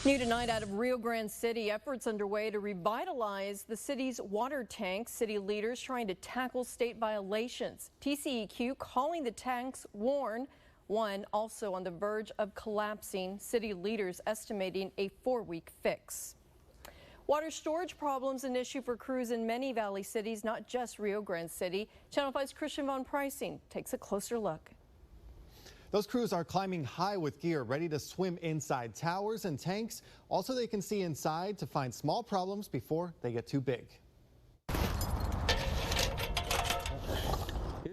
New tonight out of Rio Grande City, efforts underway to revitalize the city's water tanks. City leaders trying to tackle state violations. TCEQ calling the tanks worn, one also on the verge of collapsing. City leaders estimating a 4-week fix. Water storage problems an issue for crews in many Valley cities, not just Rio Grande City. Channel 5's Christian Von Preissing takes a closer look. Those crews are climbing high with gear, ready to swim inside towers and tanks. Also, they can see inside to find small problems before they get too big.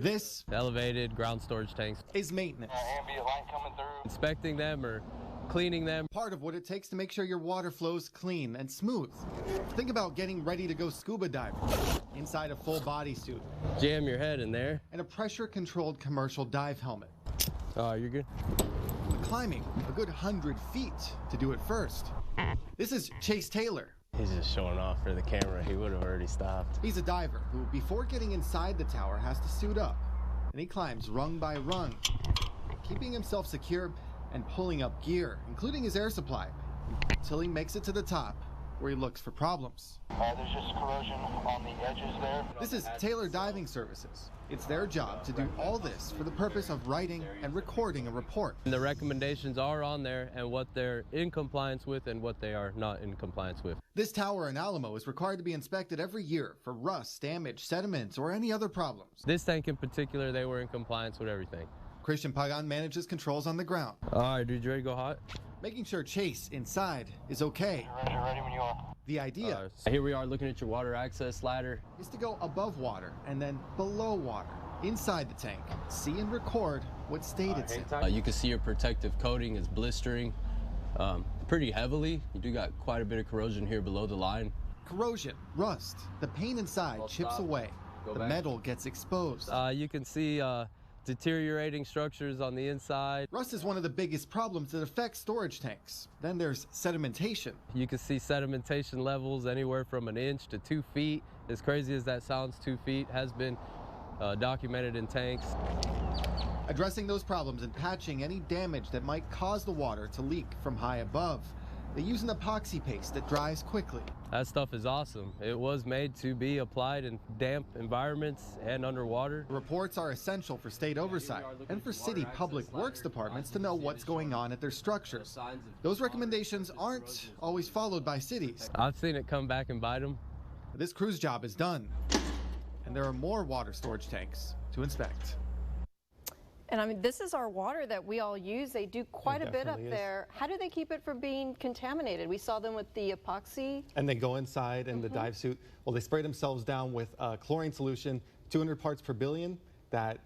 This elevated ground storage tanks is maintenance. Ambient light coming through. Inspecting them or cleaning them. Part of what it takes to make sure your water flows clean and smooth. Think about getting ready to go scuba diving inside a full bodysuit. Jam your head in there. And a pressure-controlled commercial dive helmet. Oh, you're good. Climbing a good 100 feet to do it first. This is Chase Taylor. He's just showing off for the camera. He would have already stopped. He's a diver who, before getting inside the tower, has to suit up. And he climbs rung by rung, keeping himself secure and pulling up gear, including his air supply, until he makes it to the top, where he looks for problems. There's just corrosion on the edges there. This is Taylor Diving Services. It's their job to do all this for the purpose of writing and recording a report. And the recommendations are on there and what they're in compliance with and what they are not in compliance with. This tower in Alamo is required to be inspected every year for rust, damage, sediments, or any other problems. This tank in particular, they were in compliance with everything. Christian Pagan manages controls on the ground. All right, dude, you ready to go hot? Making sure Chase inside is okay. You're ready when you are. The idea here we are looking at your water access ladder. Is to go above water and then below water, inside the tank. See and record what state it's in. You can see your protective coating is blistering pretty heavily. You do got quite a bit of corrosion here below the line. Corrosion, rust, the paint inside chips away. The metal gets exposed. You can see deteriorating structures on the inside. Rust is one of the biggest problems that affects storage tanks. Then there's sedimentation. You can see sedimentation levels anywhere from 1 inch to 2 feet. As crazy as that sounds, 2 feet has been documented in tanks. Addressing those problems and patching any damage that might cause the water to leak from high above. They use an epoxy paste that dries quickly. That stuff is awesome. It was made to be applied in damp environments and underwater. Reports are essential for state oversight and for city public works departments to know what's going on at their structures. Those recommendations aren't always followed by cities. I've seen it come back and bite them. This crew's job is done, and there are more water storage tanks to inspect. And I mean, this is our water that we all use. They do quite a bit up there. How do they keep it from being contaminated? We saw them with the epoxy. And they go inside in the dive suit. Well, they spray themselves down with a chlorine solution, 200 parts per billion, that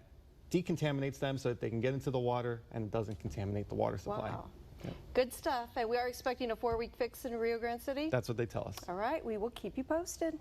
decontaminates them so that they can get into the water and it doesn't contaminate the water supply. Wow. Yeah. Good stuff. And we are expecting a 4-week fix in Rio Grande City. That's what they tell us. All right, we will keep you posted.